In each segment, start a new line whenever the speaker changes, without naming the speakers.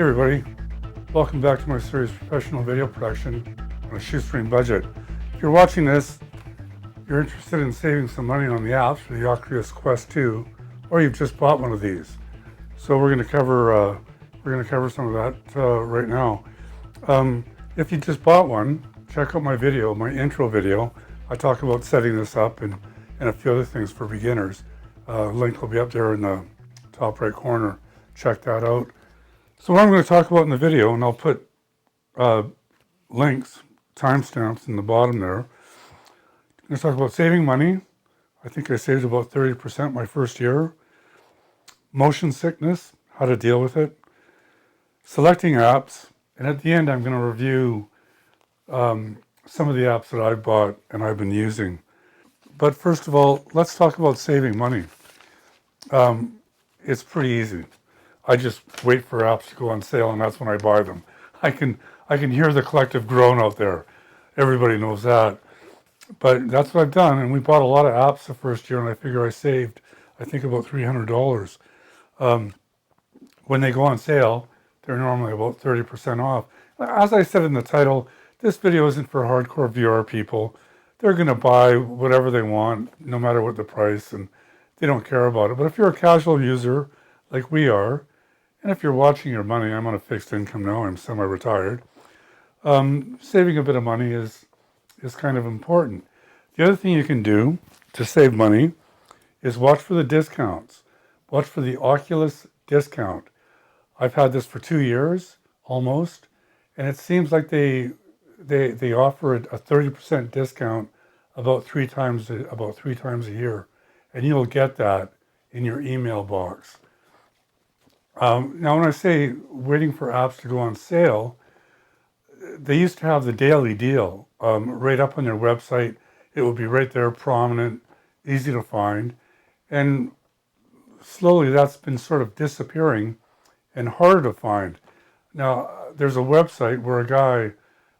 Hey everybody, welcome back to my series Professional Video Production on a Shoestring Budget. If you're watching this, you're interested in saving some money on the apps for the Oculus Quest 2, or you've just bought one of these. So we're going to cover some of that right now. If you just bought one, check out my video, my intro video. I talk about setting this up and a few other things for beginners. Link will be up there in the top right corner. Check that out. So what I'm going to talk about in the video, and I'll put links, timestamps in the bottom there. I'm going to talk about saving money. I think I saved about 30% my first year. Motion sickness, how to deal with it. Selecting apps, and at the end I'm going to review some of the apps that I've bought and I've been using. But first of all, let's talk about saving money. It's pretty easy. I just wait for apps to go on sale, and that's when I buy them. I can hear the collective groan out there. Everybody knows that. But that's what I've done, and we bought a lot of apps the first year, and I figure I saved, I think, about $300. When they go on sale, they're normally about 30% off. As I said in the title, this video isn't for hardcore VR people. They're going to buy whatever they want, no matter what the price, and they don't care about it. But if you're a casual user, like we are, and if you're watching your money, I'm on a fixed income now, I'm semi-retired, saving a bit of money is kind of important. The other thing you can do to save money is watch for the discounts. Watch for the Oculus discount. I've had this for 2 years, almost, and it seems like they offer a 30% discount about three times a year, and you'll get that in your email box. Now, when I say waiting for apps to go on sale, they used to have the daily deal right up on their website. It would be right there, prominent, easy to find. And slowly that's been sort of disappearing and harder to find. Now, there's a website where a guy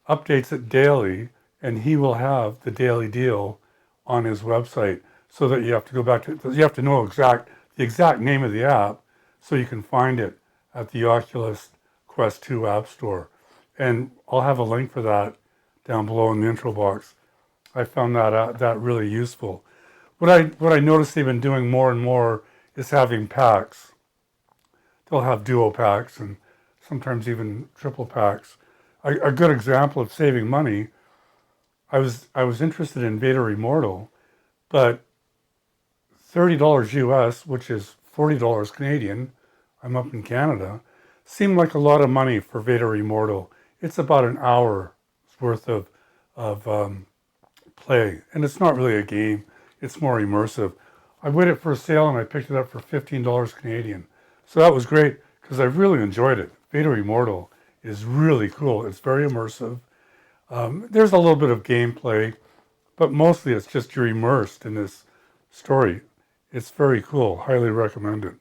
updates it daily, and he will have the daily deal on his website, so that you have to go back to, you have to know the exact name of the app, so you can find it at the Oculus Quest 2 App Store. And I'll have a link for that down below in the intro box. I found that really useful. What I noticed they've been doing more and more is having packs. They'll have duo packs and sometimes even triple packs. A good example of saving money, I was interested in Vador Immortal, but $30 US, which is $40 Canadian, I'm up in Canada, seemed like a lot of money for Vador Immortal. It's about an hour's worth of play, and it's not really a game, it's more immersive. I waited for a sale and I picked it up for $15 Canadian. So that was great because I really enjoyed it. Vador Immortal is really cool. It's very immersive. There's a little bit of gameplay, but mostly it's just you're immersed in this story. It's very cool. Highly recommend it.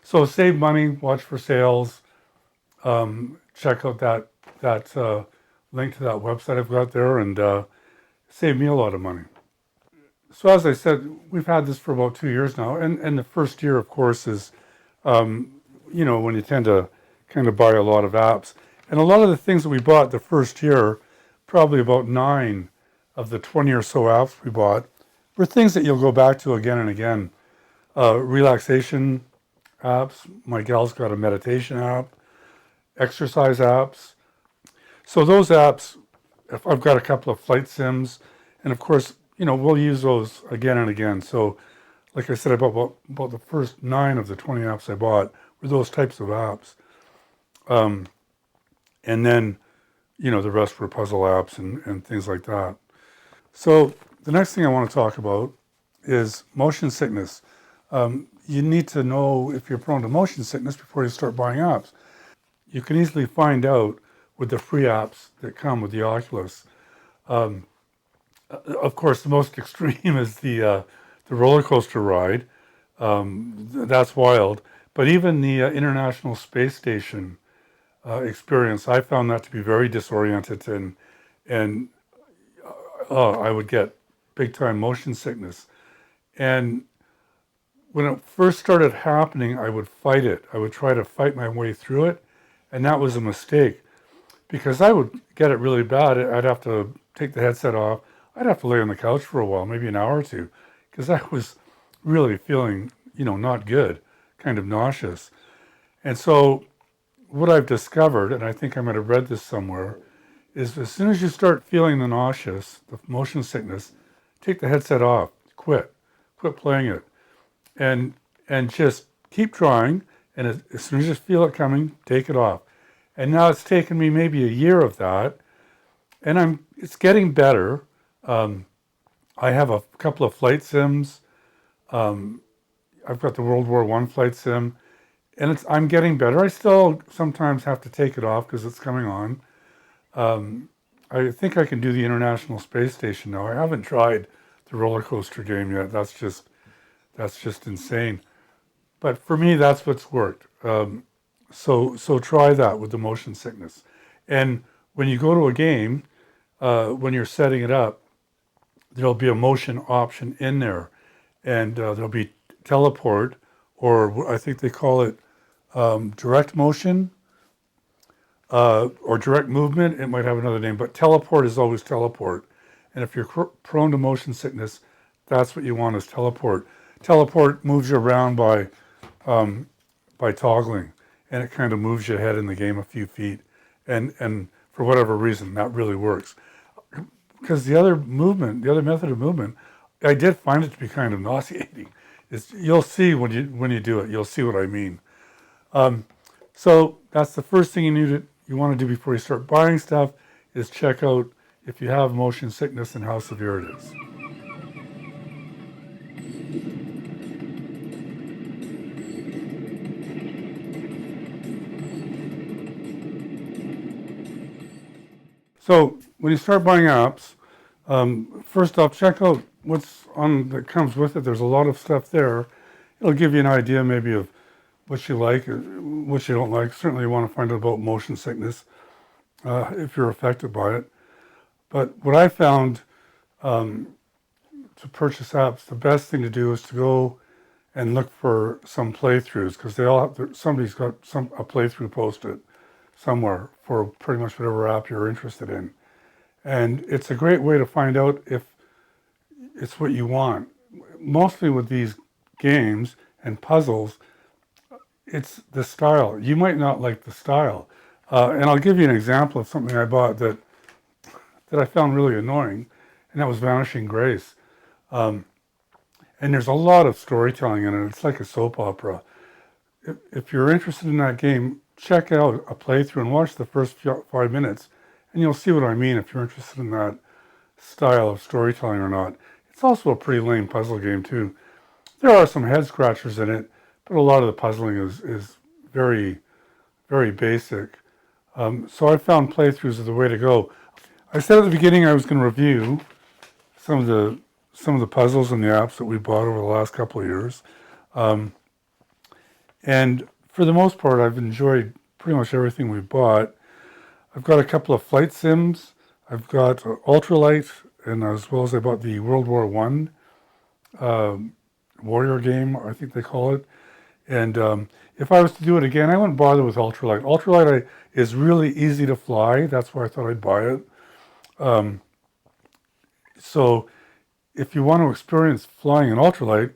So save money, watch for sales, check out that link to that website I've got there, and save me a lot of money. So as I said, we've had this for about 2 years now, and the first year, of course, is when you tend to kind of buy a lot of apps. And a lot of the things that we bought the first year, probably about 9 of the 20 or so apps we bought, were things that you'll go back to again and again. Relaxation apps. My gal's got a meditation app. Exercise apps. So those apps, I've got a couple of flight sims, and of course, we'll use those again and again. So, like I said, about the first 9 of the 20 apps I bought were those types of apps. And then, the rest were puzzle apps and things like that. So the next thing I want to talk about is motion sickness. You need to know if you're prone to motion sickness before you start buying apps. You can easily find out with the free apps that come with the Oculus. Of course, the most extreme is the roller coaster ride. That's wild. But even the International Space Station experience, I found that to be very disoriented, and I would get big time motion sickness. And when it first started happening, I would fight it. I would try to fight my way through it, And that was a mistake because I would get it really bad. I'd have to take the headset off. I'd have to lay on the couch for a while, maybe an hour or two, because I was really feeling, not good, kind of nauseous. And so what I've discovered, and I think I might have read this somewhere, is as soon as you start feeling the nauseous, the motion sickness, take the headset off, quit playing it, and just keep trying. And as soon as you feel it coming, take it off. And now it's taken me maybe a year of that, and it's getting better. I have a couple of flight sims. I've got the World War I flight sim, and I'm getting better. I still sometimes have to take it off because it's coming on. I think I can do the International Space Station now. I haven't tried the roller coaster game yet. That's just insane. But for me, that's what's worked. So try that with the motion sickness. And when you go to a game, when you're setting it up, there'll be a motion option in there, and there'll be teleport, or I think they call it direct motion, or direct movement. It might have another name, but teleport is always teleport. And if you're prone to motion sickness, that's what you want is teleport. Teleport moves you around by toggling, and it kind of moves you ahead in the game a few feet. And for whatever reason, that really works. Because the other method of movement, I did find it to be kind of nauseating. You'll see when you do it, you'll see what I mean. So that's the first thing you want to do before you start buying stuff is check out if you have motion sickness and how severe it is. So when you start buying apps, first off, check out what's on that comes with it. There's a lot of stuff there. It'll give you an idea maybe of what you like, or what you don't like. Certainly you want to find out about motion sickness if you're affected by it. But what I found to purchase apps, the best thing to do is to go and look for some playthroughs, because somebody's got a playthrough posted somewhere for pretty much whatever app you're interested in. And it's a great way to find out if it's what you want. Mostly with these games and puzzles, it's the style. You might not like the style. And I'll give you an example of something I bought that I found really annoying, and that was Vanishing Grace. And there's a lot of storytelling in it. It's like a soap opera. If you're interested in that game, check out a playthrough and watch the first 5 minutes, and you'll see what I mean if you're interested in that style of storytelling or not. It's also a pretty lame puzzle game too. There are some head scratchers in it, but a lot of the puzzling is very, very basic. So I found playthroughs are the way to go. I said at the beginning I was going to review some of the puzzles and the apps that we bought over the last couple of years. And for the most part, I've enjoyed pretty much everything we bought. I've got a couple of flight sims. I've got Ultralight, and as well as I bought the World War I warrior game, I think they call it. And if I was to do it again, I wouldn't bother with Ultralight. Ultralight is really easy to fly. That's why I thought I'd buy it. So if you want to experience flying in Ultralight,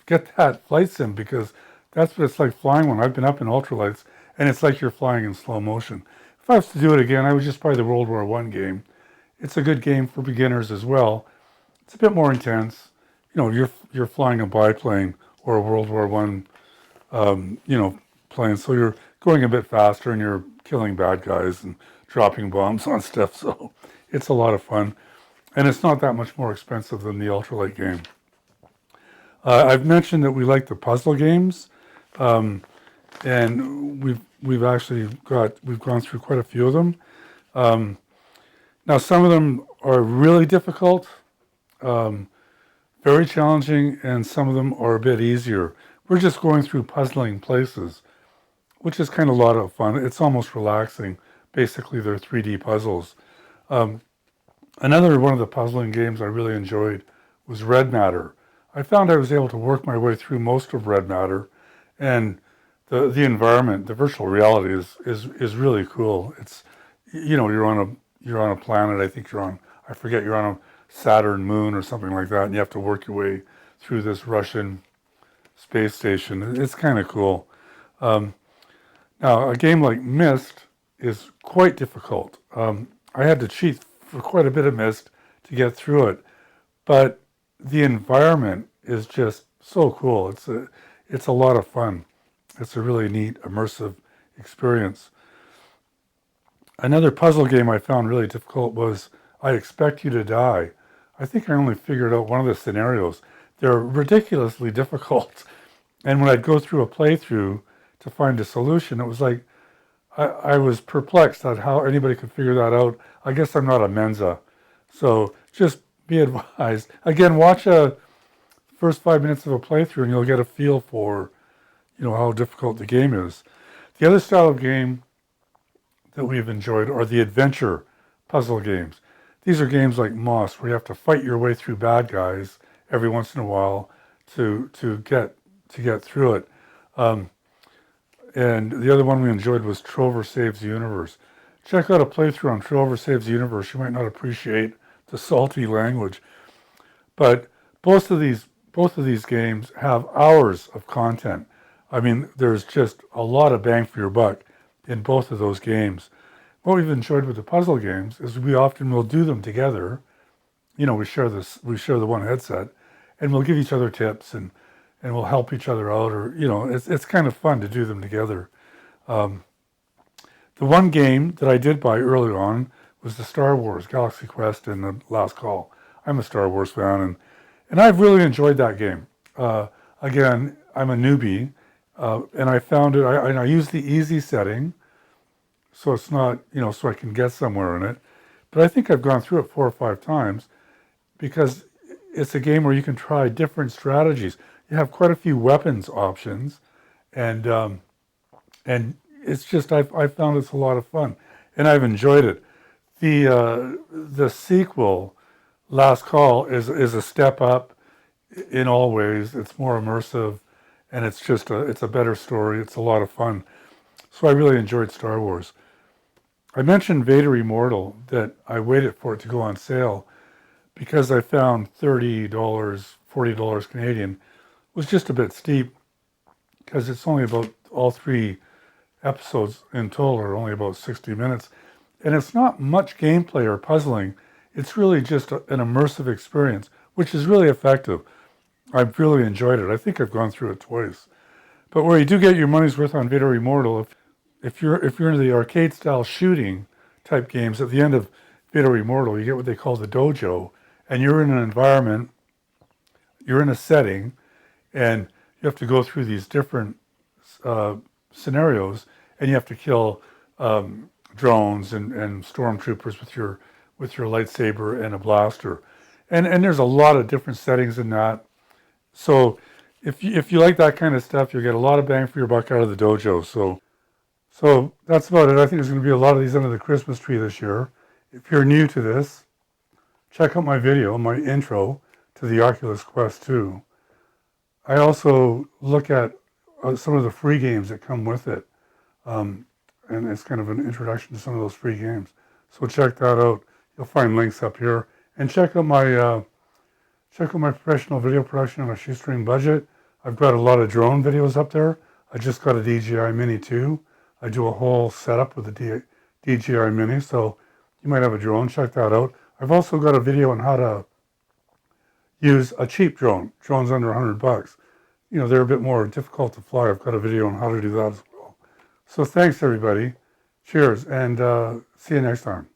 get that flight sim, because that's what it's like flying one. I've been up in ultralights, and it's like you're flying in slow motion. If I was to do it again, I would just buy the World War I game. It's a good game for beginners as well. It's a bit more intense. You're flying a biplane or a World War I, plane, so you're going a bit faster and you're killing bad guys and dropping bombs on stuff. So it's a lot of fun, and it's not that much more expensive than the Ultralight game. I've mentioned that we like the puzzle games. And we've gone through quite a few of them. Now some of them are really difficult, very challenging, and some of them are a bit easier. We're just going through puzzling places, which is kind of a lot of fun. It's almost relaxing. Basically, they're 3D puzzles. Another one of the puzzling games I really enjoyed was Red Matter. I found I was able to work my way through most of Red Matter, and the environment, the virtual reality is really cool. It's, you're on a planet. I think I forget, you're on a Saturn moon or something like that, and you have to work your way through this Russian space station. It's kind of cool. Now, a game like Myst is quite difficult. I had to cheat for quite a bit of Myst to get through it, but the environment is just so cool. It's a lot of fun. It's a really neat, immersive experience. Another puzzle game I found really difficult was I Expect You to Die. I think I only figured out one of the scenarios. They're ridiculously difficult. And when I'd go through a playthrough to find a solution, it was like I was perplexed at how anybody could figure that out. I guess I'm not a Mensa. So just be advised. Again, watch a first 5 minutes of a playthrough and you'll get a feel for, how difficult the game is. The other style of game that we've enjoyed are the adventure puzzle games. These are games like Myst, where you have to fight your way through bad guys every once in a while to get through it. And the other one we enjoyed was Trover Saves the Universe. Check out a playthrough on Trover Saves the Universe. You might not appreciate the salty language, but both of these games have hours of content. I mean, there's just a lot of bang for your buck in both of those games. What we've enjoyed with the puzzle games is we often will do them together. We share the one headset, and we'll give each other tips and we'll help each other out, or it's kind of fun to do them together. The one game that I did buy early on was the Star Wars Galaxy Quest and the Last Call. I'm a Star Wars fan, and I've really enjoyed that game. Again, I'm a newbie, and I found it. I used the easy setting, so it's not so I can get somewhere in it. But I think I've gone through it 4 or 5 times because it's a game where you can try different strategies. You have quite a few weapons options, and it's just I found it's a lot of fun, and I've enjoyed it. The sequel, Last Call, is a step up in all ways. It's more immersive, and it's a better story. It's a lot of fun. So I really enjoyed Star Wars. I mentioned Vador Immortal, that I waited for it to go on sale because I found $30, $40 Canadian was just a bit steep, because it's only about, all 3 episodes in total are only about 60 minutes. And it's not much gameplay or puzzling. It's really just an immersive experience, which is really effective. I've really enjoyed it. I think I've gone through it twice. But where you do get your money's worth on Vador Immortal, if you're into the arcade style shooting type games, at the end of Vador Immortal, you get what they call the dojo, and you're in an environment, you're in a setting, and you have to go through these different scenarios, and you have to kill drones and stormtroopers with your lightsaber and a blaster, and there's a lot of different settings in that. So if you like that kind of stuff, you'll get a lot of bang for your buck out of the dojo. So that's about it. I think there's going to be a lot of these under the Christmas tree this year. If you're new to this, check out my video, my intro to the Oculus Quest 2. I also look at some of the free games that come with it, and it's kind of an introduction to some of those free games. So check that out. You'll find links up here, and check out my professional video production on a shoestring budget. I've got a lot of drone videos up there. I just got a DJI Mini 2. I do a whole setup with the DJI Mini, so you might have a drone. Check that out. I've also got a video on how to use a cheap drone. Drones under $100. They're a bit more difficult to fly. I've got a video on how to do that as well. So thanks, everybody. Cheers, and see you next time.